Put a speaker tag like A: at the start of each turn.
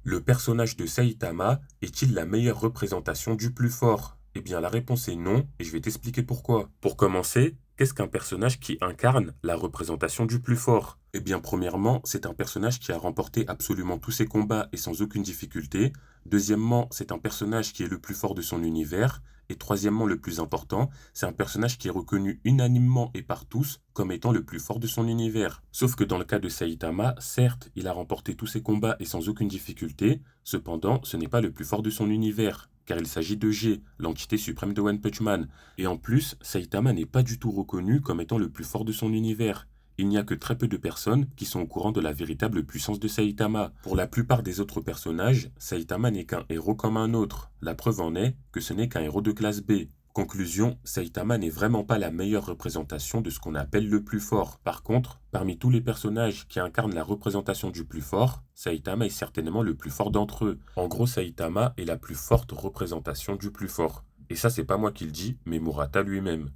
A: Le personnage de Saitama est-il la meilleure représentation du plus fort? Eh bien la réponse est non, et je vais t'expliquer pourquoi. Pour commencer, qu'est-ce qu'un personnage qui incarne la représentation du plus fort? Eh bien premièrement, c'est un personnage qui a remporté absolument tous ses combats et sans aucune difficulté. Deuxièmement, c'est un personnage qui est le plus fort de son univers. Et troisièmement, le plus important, c'est un personnage qui est reconnu unanimement et par tous comme étant le plus fort de son univers. Sauf que dans le cas de Saitama, certes, il a remporté tous ses combats et sans aucune difficulté, cependant, ce n'est pas le plus fort de son univers, car il s'agit de G, l'entité suprême de One Punch Man. Et en plus, Saitama n'est pas du tout reconnu comme étant le plus fort de son univers. Il n'y a que très peu de personnes qui sont au courant de la véritable puissance de Saitama. Pour la plupart des autres personnages, Saitama n'est qu'un héros comme un autre. La preuve en est que ce n'est qu'un héros de classe B. Conclusion, Saitama n'est vraiment pas la meilleure représentation de ce qu'on appelle le plus fort. Par contre, parmi tous les personnages qui incarnent la représentation du plus fort, Saitama est certainement le plus fort d'entre eux. En gros, Saitama est la plus forte représentation du plus fort. Et ça, c'est pas moi qui le dis, mais Murata lui-même.